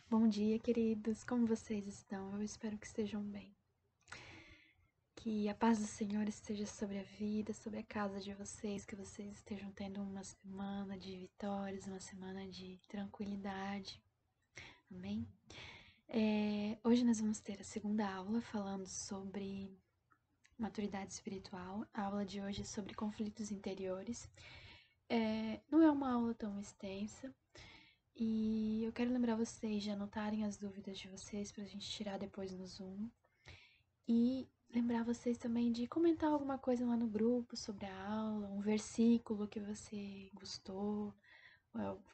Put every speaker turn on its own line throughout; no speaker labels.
Bom dia, queridos. Como vocês estão? Eu espero que estejam bem. Que a paz do Senhor esteja sobre a vida, sobre a casa de vocês, que vocês estejam tendo uma semana de vitórias, uma semana de tranquilidade. Amém? Hoje nós vamos ter a segunda aula falando sobre maturidade espiritual. A aula de hoje é sobre conflitos interiores. Não é uma aula tão extensa, e eu quero lembrar vocês de anotarem as dúvidas de vocês para a gente tirar depois no Zoom. E lembrar vocês também de comentar alguma coisa lá no grupo sobre a aula, um versículo que você gostou,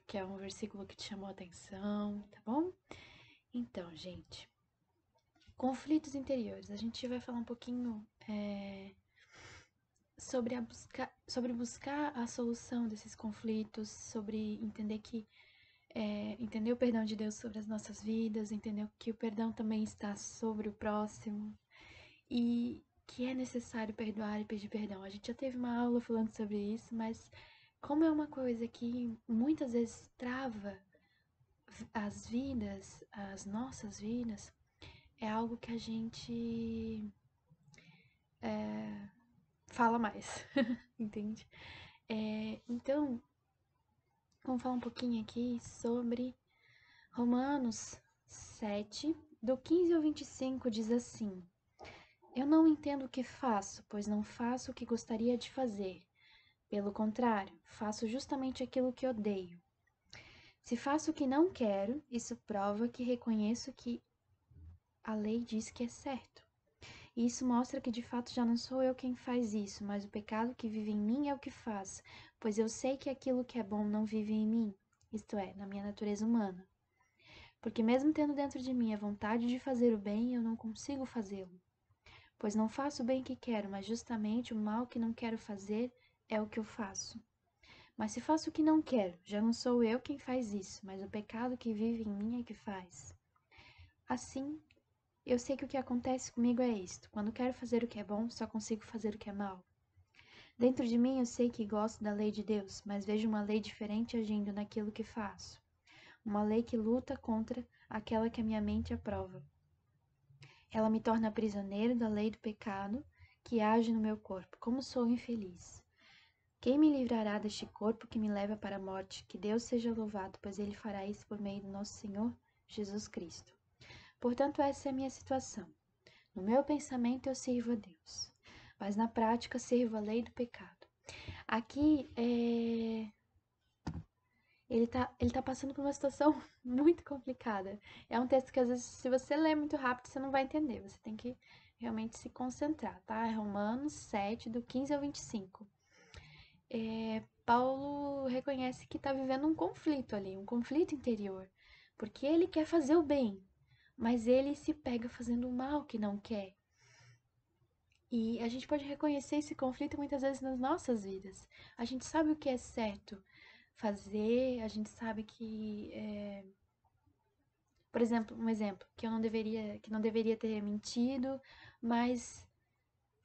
que é um versículo que te chamou a atenção, tá bom? Então, gente, conflitos interiores. A gente vai falar um pouquinho sobre buscar a solução desses conflitos, sobre entender que entender o perdão de Deus sobre as nossas vidas, entender que o perdão também está sobre o próximo e que é necessário perdoar e pedir perdão. A gente já teve uma aula falando sobre isso, mas como é uma coisa que muitas vezes trava as vidas, as nossas vidas, é algo que a gente fala mais, entende? Então, vamos falar um pouquinho aqui sobre Romanos 7, do 15 ao 25, diz assim: Eu não entendo o que faço, pois não faço o que gostaria de fazer. Pelo contrário, faço justamente aquilo que odeio. Se faço o que não quero, isso prova que reconheço que a lei diz que é certo. E isso mostra que de fato já não sou eu quem faz isso, mas o pecado que vive em mim é o que faz, pois eu sei que aquilo que é bom não vive em mim, isto é, na minha natureza humana. Porque mesmo tendo dentro de mim a vontade de fazer o bem, eu não consigo fazê-lo. Pois não faço o bem que quero, mas justamente o mal que não quero fazer é o que eu faço. Mas se faço o que não quero, já não sou eu quem faz isso, mas o pecado que vive em mim é que faz. Assim, eu sei que o que acontece comigo é isto: quando quero fazer o que é bom, só consigo fazer o que é mal. Dentro de mim eu sei que gosto da lei de Deus, mas vejo uma lei diferente agindo naquilo que faço. Uma lei que luta contra aquela que a minha mente aprova. Ela me torna prisioneiro da lei do pecado que age no meu corpo. Como sou infeliz! Quem me livrará deste corpo que me leva para a morte? Que Deus seja louvado, pois Ele fará isso por meio do nosso Senhor Jesus Cristo. Portanto, essa é a minha situação. No meu pensamento eu sirvo a Deus, mas na prática sirvo a lei do pecado. Aqui ele tá passando por uma situação muito complicada. É um texto que às vezes, se você ler muito rápido, você não vai entender. Você tem que realmente se concentrar, tá? É Romanos 7, do 15 ao 25. Paulo reconhece que está vivendo um conflito ali, um conflito interior, porque ele quer fazer o bem, mas ele se pega fazendo o mal que não quer. E a gente pode reconhecer esse conflito muitas vezes nas nossas vidas. A gente sabe o que é certo fazer, a gente sabe que, por exemplo, um exemplo, que não deveria ter mentido, mas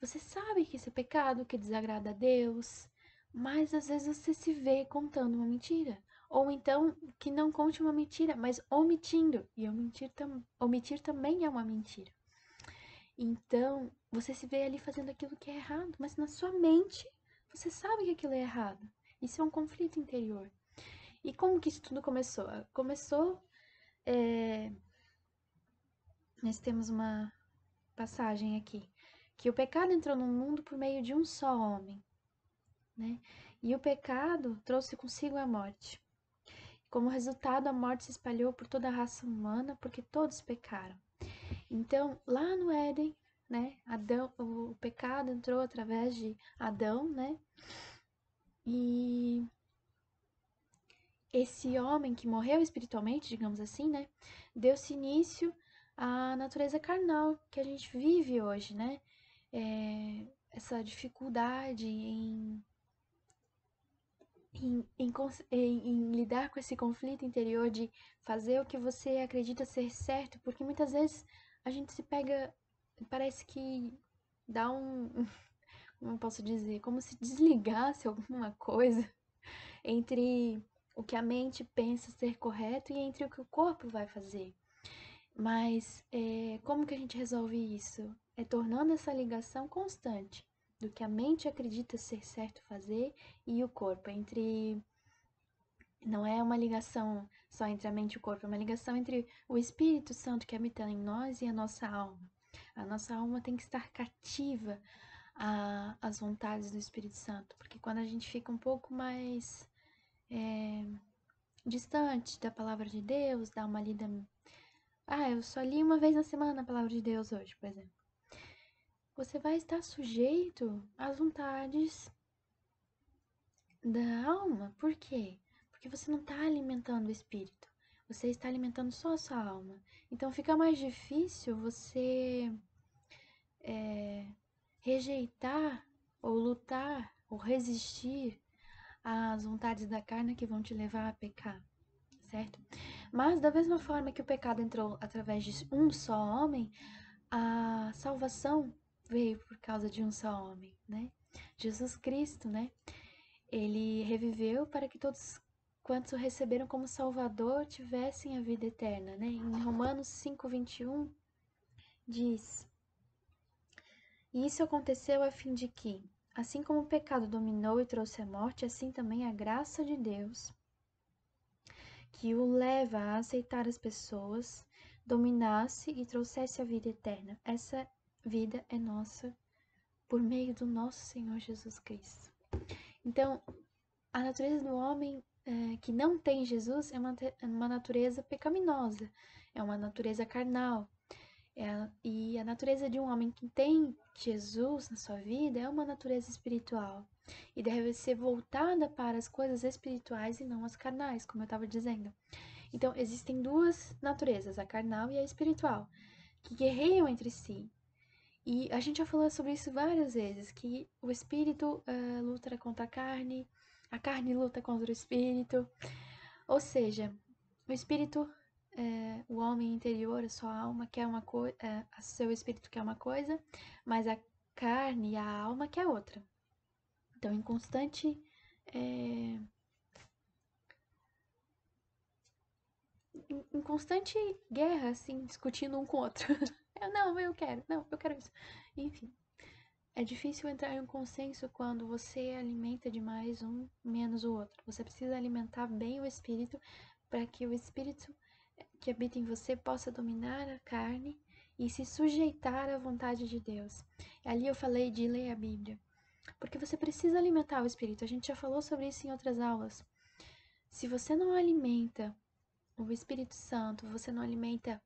você sabe que isso é pecado, que desagrada a Deus, mas às vezes você se vê contando uma mentira. Ou então que não conte uma mentira, mas omitindo. E omitir também é uma mentira. Então, você se vê ali fazendo aquilo que é errado, mas na sua mente você sabe que aquilo é errado. Isso é um conflito interior. E como que isso tudo começou? Começou. Nós temos uma passagem aqui. Que o pecado entrou no mundo por meio de um só homem, né? E o pecado trouxe consigo a morte. Como resultado, a morte se espalhou por toda a raça humana, porque todos pecaram. Então, lá no Éden, né, Adão, o pecado entrou através de Adão, né? E esse homem que morreu espiritualmente, digamos assim, né, deu-se início à natureza carnal que a gente vive hoje, né? Essa dificuldade em lidar com esse conflito interior de fazer o que você acredita ser certo, porque muitas vezes a gente se pega, parece que dá como eu posso dizer, como se desligasse alguma coisa entre o que a mente pensa ser correto e entre o que o corpo vai fazer. Mas como que a gente resolve isso? É tornando essa ligação constante do que a mente acredita ser certo fazer e o corpo, entre não é uma ligação só entre a mente e o corpo, é uma ligação entre o Espírito Santo que habita em nós e a nossa alma. A nossa alma tem que estar cativa às vontades do Espírito Santo, porque quando a gente fica um pouco mais distante da palavra de Deus, dá uma lida. Eu só li uma vez na semana a palavra de Deus hoje, por exemplo. Você vai estar sujeito às vontades da alma. Por quê? Porque você não está alimentando o espírito. Você está alimentando só a sua alma. Então fica mais difícil você rejeitar ou lutar ou resistir às vontades da carne que vão te levar a pecar, certo? Mas da mesma forma que o pecado entrou através de um só homem, a salvação veio por causa de um só homem, né? Jesus Cristo, né? Ele reviveu para que todos quantos o receberam como Salvador tivessem a vida eterna, né? Em Romanos 5:21 diz: E isso aconteceu a fim de que, assim como o pecado dominou e trouxe a morte, assim também a graça de Deus, que o leva a aceitar as pessoas, dominasse e trouxesse a vida eterna. Essa vida é nossa por meio do nosso Senhor Jesus Cristo. Então, a natureza do homem que não tem Jesus é uma natureza pecaminosa, é uma natureza carnal. E a natureza de um homem que tem Jesus na sua vida é uma natureza espiritual. E deve ser voltada para as coisas espirituais e não as carnais, como eu estava dizendo. Então, existem duas naturezas, a carnal e a espiritual, que guerreiam entre si. E a gente já falou sobre isso várias vezes, que o espírito luta contra a carne luta contra o espírito. Ou seja, o espírito, o homem interior, a sua alma quer uma coisa, seu espírito quer uma coisa, mas a carne e a alma quer outra. Então, em constante guerra, assim, discutindo um com o outro. Eu quero isso. Enfim, é difícil entrar em um consenso quando você alimenta demais um, menos o outro. Você precisa alimentar bem o espírito para que o espírito que habita em você possa dominar a carne e se sujeitar à vontade de Deus. Ali eu falei de ler a Bíblia, porque você precisa alimentar o espírito. A gente já falou sobre isso em outras aulas. Se você não alimenta o Espírito Santo, você não alimenta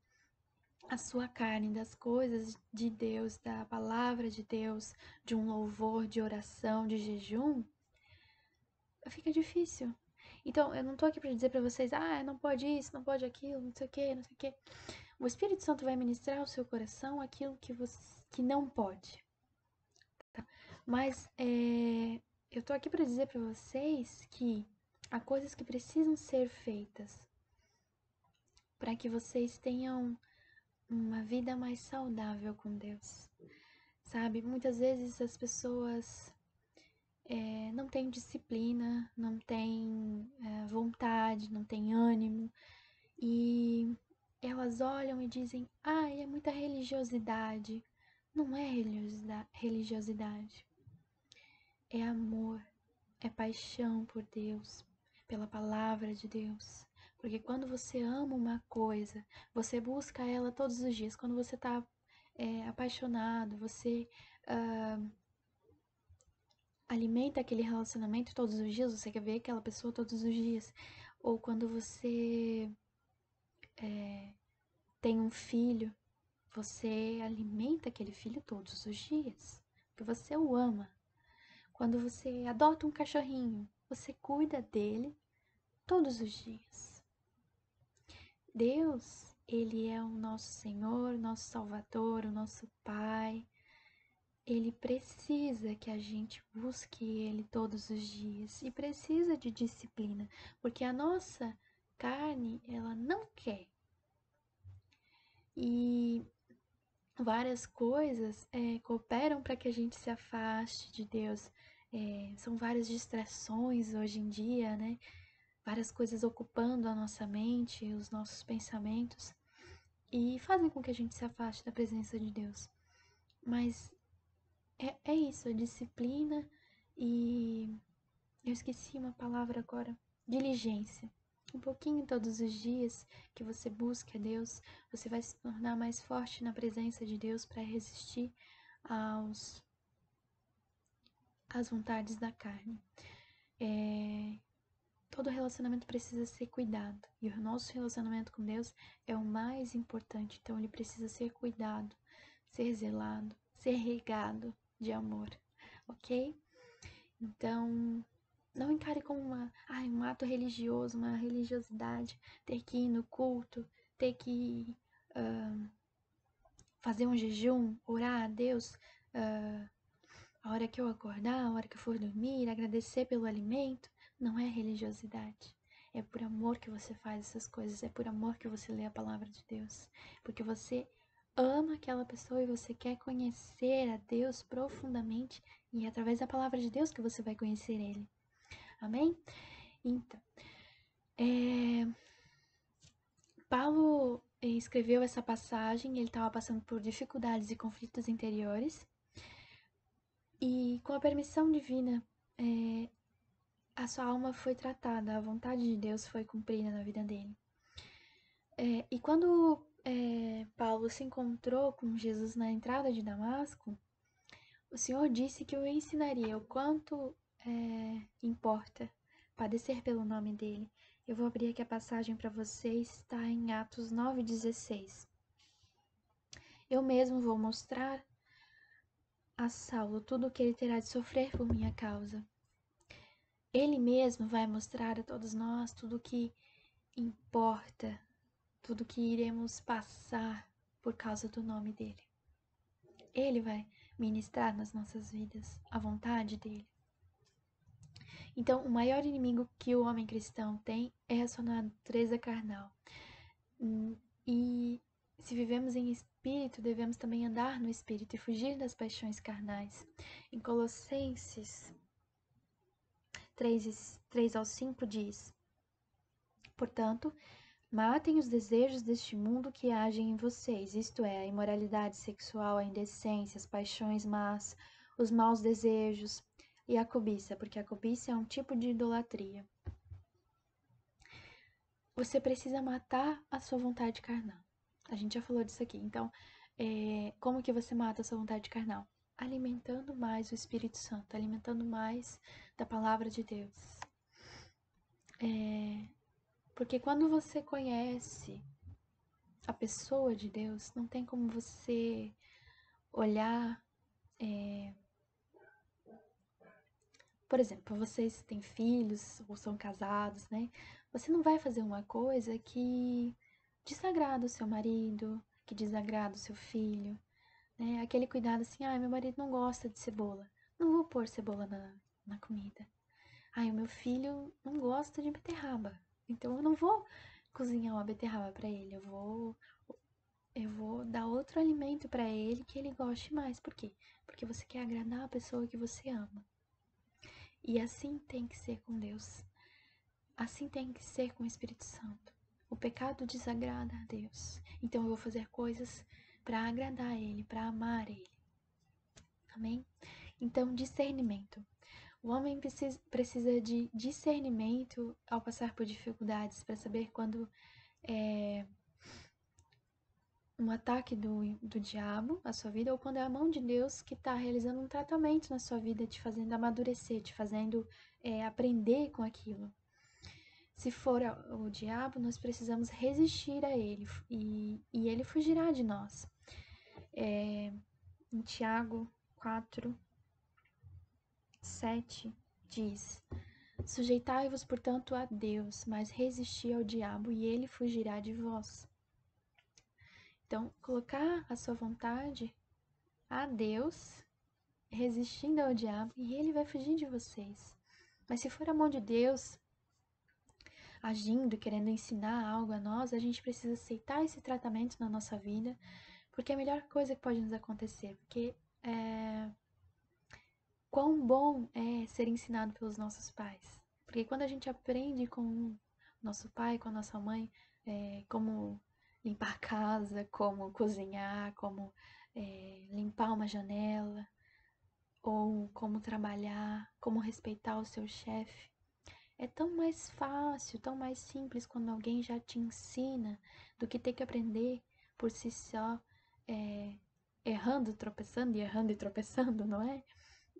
a sua carne das coisas de Deus, da palavra de Deus, de um louvor, de oração, de jejum, fica difícil. Então, eu não tô aqui para dizer para vocês, não pode isso, não pode aquilo, não sei o que, não sei o que. O Espírito Santo vai ministrar ao seu coração aquilo que não pode. Tá? Mas eu tô aqui para dizer para vocês que há coisas que precisam ser feitas para que vocês tenham uma vida mais saudável com Deus. Sabe? Muitas vezes as pessoas não têm disciplina, não têm vontade, não têm ânimo e elas olham e dizem: é muita religiosidade. Não é religiosidade, é amor, é paixão por Deus, pela palavra de Deus. Porque quando você ama uma coisa, você busca ela todos os dias. Quando você está apaixonado, você alimenta aquele relacionamento todos os dias, você quer ver aquela pessoa todos os dias. Ou quando você tem um filho, você alimenta aquele filho todos os dias, porque você o ama. Quando você adota um cachorrinho, você cuida dele todos os dias. Deus, ele é o nosso Senhor, nosso Salvador, o nosso Pai. Ele precisa que a gente busque ele todos os dias e precisa de disciplina, porque a nossa carne, ela não quer. E várias coisas cooperam para que a gente se afaste de Deus. São várias distrações hoje em dia, né? várias coisas ocupando a nossa mente, os nossos pensamentos, e fazem com que a gente se afaste da presença de Deus. Mas é isso, a disciplina e eu esqueci uma palavra agora, diligência. Um pouquinho todos os dias que você busca a Deus, você vai se tornar mais forte na presença de Deus para resistir às vontades da carne. Todo relacionamento precisa ser cuidado. E o nosso relacionamento com Deus é o mais importante. Então ele precisa ser cuidado, ser zelado, ser regado de amor. Ok? Então, não encare como um ato religioso, uma religiosidade, ter que ir no culto, ter que fazer um jejum, orar a Deus a hora que eu acordar, a hora que eu for dormir, agradecer pelo alimento. Não é religiosidade. É por amor que você faz essas coisas, é por amor que você lê a palavra de Deus. Porque você ama aquela pessoa e você quer conhecer a Deus profundamente, e é através da palavra de Deus que você vai conhecer Ele. Amém? Então, Paulo escreveu essa passagem, ele estava passando por dificuldades e conflitos interiores, e com a permissão divina, a sua alma foi tratada, a vontade de Deus foi cumprida na vida dele. E quando Paulo se encontrou com Jesus na entrada de Damasco, o Senhor disse que o ensinaria o quanto importa padecer pelo nome dele. Eu vou abrir aqui a passagem para vocês, está em Atos 9,16. Eu mesmo vou mostrar a Saulo tudo o que ele terá de sofrer por minha causa. Ele mesmo vai mostrar a todos nós tudo o que importa, tudo o que iremos passar por causa do nome dele. Ele vai ministrar nas nossas vidas a vontade dele. Então, o maior inimigo que o homem cristão tem é a sua natureza carnal. E se vivemos em espírito, devemos também andar no espírito e fugir das paixões carnais. Em Colossenses 3:3-5 diz: Portanto, matem os desejos deste mundo que agem em vocês, isto é, a imoralidade sexual, a indecência, as paixões más, os maus desejos e a cobiça, porque a cobiça é um tipo de idolatria. Você precisa matar a sua vontade carnal. A gente já falou disso aqui. Então, como que você mata a sua vontade carnal? Alimentando mais o Espírito Santo, alimentando mais da palavra de Deus. Porque quando você conhece a pessoa de Deus, não tem como você olhar. Por exemplo, vocês têm filhos ou são casados, né? Você não vai fazer uma coisa que desagrada o seu marido, que desagrada o seu filho, né? Aquele cuidado assim, meu marido não gosta de cebola, não vou pôr cebola na comida. O meu filho não gosta de beterraba, então eu não vou cozinhar uma beterraba para ele, eu vou dar outro alimento para ele que ele goste mais. Por quê? Porque você quer agradar a pessoa que você ama. E assim tem que ser com Deus. Assim tem que ser com o Espírito Santo. O pecado desagrada a Deus. Então eu vou fazer coisas para agradar Ele, para amar Ele. Amém? Então, discernimento. O homem precisa de discernimento ao passar por dificuldades para saber quando é um ataque do diabo à sua vida ou quando é a mão de Deus que está realizando um tratamento na sua vida, te fazendo amadurecer, te fazendo aprender com aquilo. Se for o diabo, nós precisamos resistir a ele e ele fugirá de nós. Em Tiago 4:7 diz: Sujeitai-vos, portanto, a Deus, mas resisti ao diabo e ele fugirá de vós. Então, colocar a sua vontade a Deus, resistindo ao diabo, e ele vai fugir de vocês. Mas se for a mão de Deus agindo, querendo ensinar algo a nós, a gente precisa aceitar esse tratamento na nossa vida, porque é a melhor coisa que pode nos acontecer. Porque quão bom é ser ensinado pelos nossos pais. Porque quando a gente aprende com nosso pai, com a nossa mãe, como limpar a casa, como cozinhar, como limpar uma janela, ou como trabalhar, como respeitar o seu chefe, é tão mais fácil, tão mais simples quando alguém já te ensina do que ter que aprender por si só, errando e tropeçando, não é?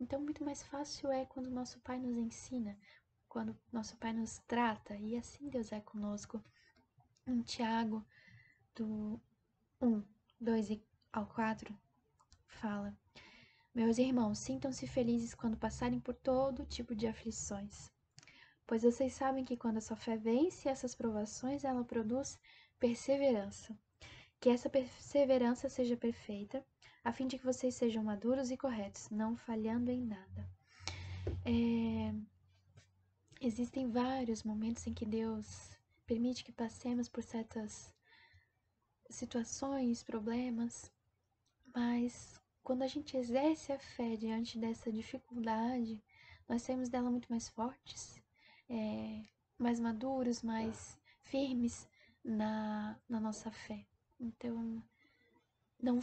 Então, muito mais fácil é quando nosso Pai nos ensina, quando nosso Pai nos trata, e assim Deus é conosco. Em Tiago, do 1, 2 ao 4, fala: Meus irmãos, sintam-se felizes quando passarem por todo tipo de aflições, pois vocês sabem que quando a sua fé vence essas provações, ela produz perseverança. Que essa perseverança seja perfeita, a fim de que vocês sejam maduros e corretos, não falhando em nada. Existem vários momentos em que Deus permite que passemos por certas situações, problemas, mas quando a gente exerce a fé diante dessa dificuldade, nós saímos dela muito mais fortes, mais maduros, mais firmes na nossa fé. Então, não,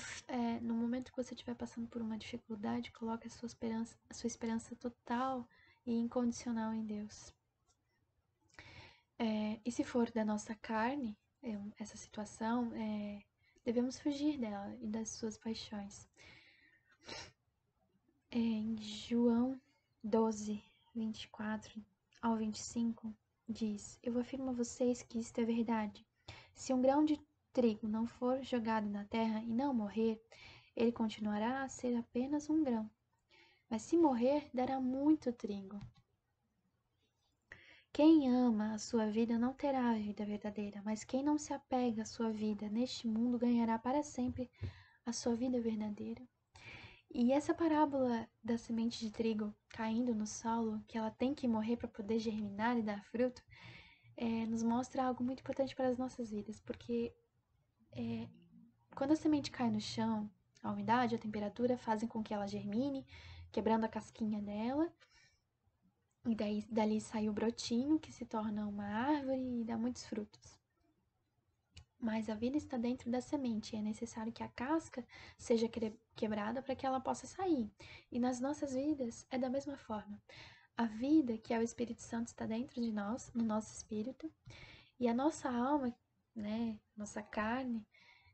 no momento que você estiver passando por uma dificuldade, coloque a sua esperança total e incondicional em Deus. E se for da nossa carne, essa situação, devemos fugir dela e das suas paixões. Em João 12, 24 ao 25, diz: Eu afirmo a vocês que isto é verdade. Se um grão de trigo não for jogado na terra e não morrer, ele continuará a ser apenas um grão. Mas se morrer, dará muito trigo. Quem ama a sua vida não terá a vida verdadeira, mas quem não se apega à sua vida neste mundo ganhará para sempre a sua vida verdadeira. E essa parábola da semente de trigo caindo no solo, que ela tem que morrer para poder germinar e dar fruto, nos mostra algo muito importante para as nossas vidas, porque quando a semente cai no chão, a umidade, a temperatura fazem com que ela germine, quebrando a casquinha dela, e dali sai o brotinho, que se torna uma árvore e dá muitos frutos. Mas a vida está dentro da semente, e é necessário que a casca seja quebrada para que ela possa sair. E nas nossas vidas é da mesma forma. A vida, que é o Espírito Santo, está dentro de nós, no nosso espírito, e a nossa alma, né, nossa carne,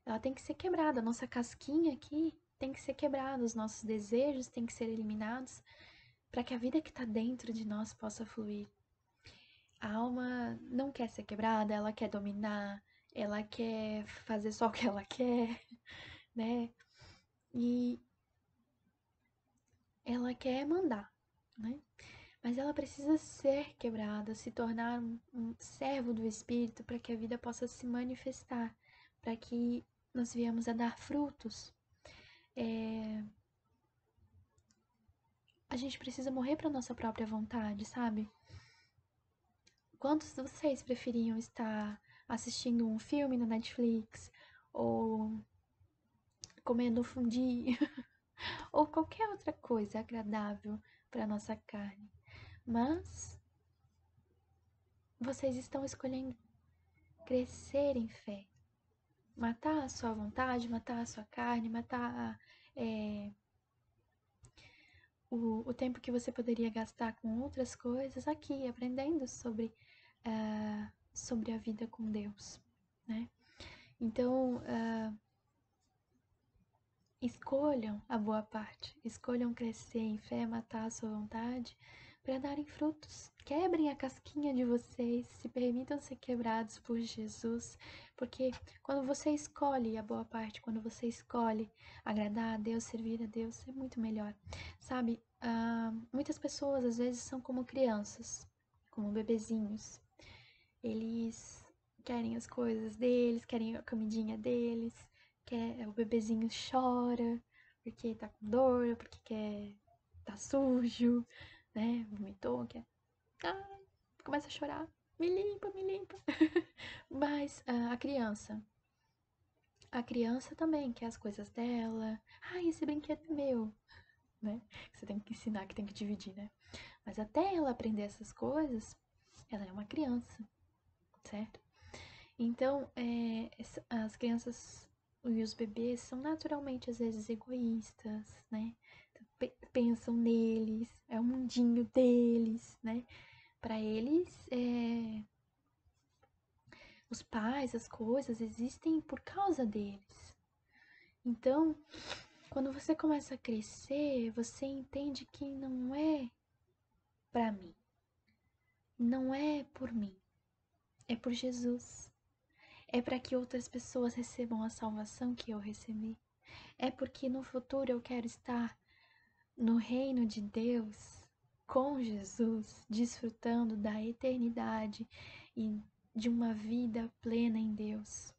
ela tem que ser quebrada, a nossa casquinha aqui tem que ser quebrada, os nossos desejos têm que ser eliminados para que a vida que está dentro de nós possa fluir. A alma não quer ser quebrada, ela quer dominar, ela quer fazer só o que ela quer, né? E ela quer mandar, né? Mas ela precisa ser quebrada, se tornar um servo do Espírito para que a vida possa se manifestar, para que nós viemos a dar frutos. A gente precisa morrer para nossa própria vontade, sabe? Quantos de vocês preferiam estar assistindo um filme na Netflix ou comendo um fundi ou qualquer outra coisa agradável para nossa carne? Mas vocês estão escolhendo crescer em fé, matar a sua vontade, matar a sua carne, matar o tempo que você poderia gastar com outras coisas aqui, aprendendo sobre a vida com Deus, né? Então, escolham a boa parte, escolham crescer em fé, matar a sua vontade, para darem frutos. Quebrem a casquinha de vocês, se permitam ser quebrados por Jesus, porque quando você escolhe a boa parte, quando você escolhe agradar a Deus, servir a Deus, é muito melhor. Sabe, muitas pessoas às vezes são como crianças, como bebezinhos. Eles querem as coisas deles, querem a comidinha deles, o bebezinho chora porque tá com dor, porque tá sujo, né? Vomitou, começa a chorar. Me limpa, me limpa. Mas a criança também quer as coisas dela. Esse brinquedo é meu, né? Você tem que ensinar, que tem que dividir, né? Mas até ela aprender essas coisas, ela é uma criança, certo? Então, as crianças e os bebês são naturalmente, às vezes, egoístas, né? Pensam neles, é o mundinho deles, né? Para eles, os pais, as coisas existem por causa deles. Então, quando você começa a crescer, você entende que não é para mim, não é por mim, é por Jesus. É para que outras pessoas recebam a salvação que eu recebi. É porque no futuro eu quero estar no reino de Deus com Jesus, desfrutando da eternidade e de uma vida plena em Deus.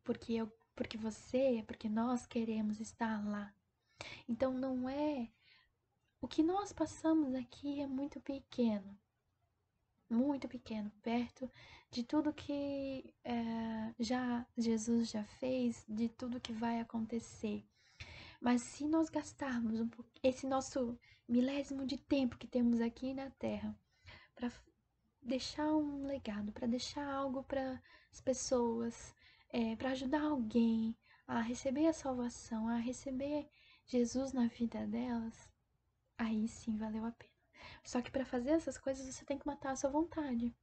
Porque nós queremos estar lá. Então não é o que nós passamos aqui é muito pequeno, perto de tudo que Jesus já fez, de tudo que vai acontecer. Mas se nós gastarmos esse nosso milésimo de tempo que temos aqui na Terra para deixar um legado, para deixar algo para as pessoas, para ajudar alguém a receber a salvação, a receber Jesus na vida delas, aí sim valeu a pena. Só que para fazer essas coisas você tem que matar a sua vontade.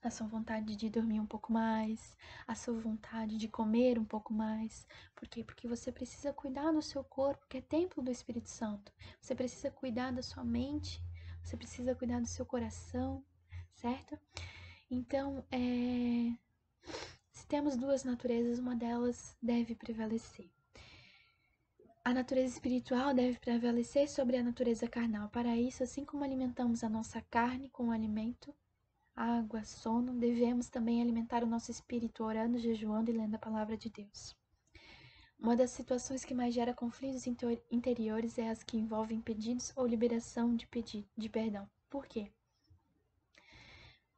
A sua vontade de dormir um pouco mais, a sua vontade de comer um pouco mais. Por quê? Porque você precisa cuidar do seu corpo, que é templo do Espírito Santo. Você precisa cuidar da sua mente, você precisa cuidar do seu coração, certo? Então, se temos duas naturezas, uma delas deve prevalecer. A natureza espiritual deve prevalecer sobre a natureza carnal. Para isso, assim como alimentamos a nossa carne com o alimento, água, sono, devemos também alimentar o nosso espírito orando, jejuando e lendo a palavra de Deus. Uma das situações que mais gera conflitos interiores é as que envolvem pedidos ou liberação de perdão. Por quê?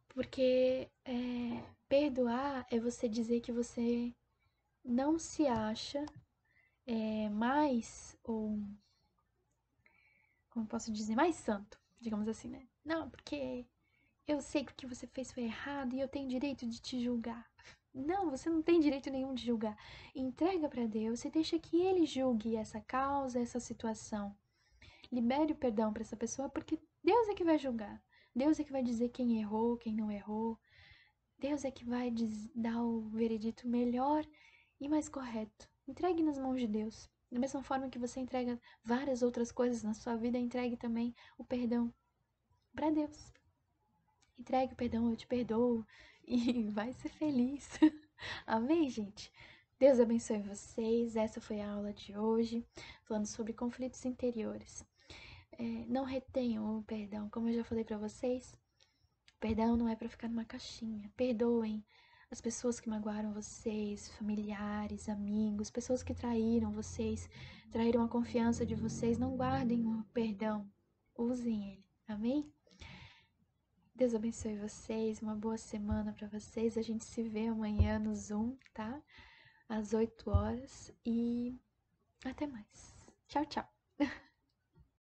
Porque perdoar é você dizer que você não se acha mais, ou como posso dizer, mais santo, digamos assim, né? Não, porque eu sei que o que você fez foi errado e eu tenho direito de te julgar. Não, você não tem direito nenhum de julgar. Entrega para Deus e deixa que Ele julgue essa causa, essa situação. Libere o perdão para essa pessoa, porque Deus é que vai julgar. Deus é que vai dizer quem errou, quem não errou. Deus é que vai dar o veredito melhor e mais correto. Entregue nas mãos de Deus. Da mesma forma que você entrega várias outras coisas na sua vida, entregue também o perdão para Deus. Entregue o perdão, eu te perdoo e vai ser feliz. Amém, gente? Deus abençoe vocês. Essa foi a aula de hoje, falando sobre conflitos interiores. Não retenham o perdão, como eu já falei pra vocês. Perdão não é pra ficar numa caixinha. Perdoem as pessoas que magoaram vocês, familiares, amigos, pessoas que traíram vocês, traíram a confiança de vocês. Não guardem o perdão, usem ele. Amém? Deus abençoe vocês, uma boa semana para vocês. A gente se vê amanhã no Zoom, tá? Às 8 horas e até mais. Tchau, tchau.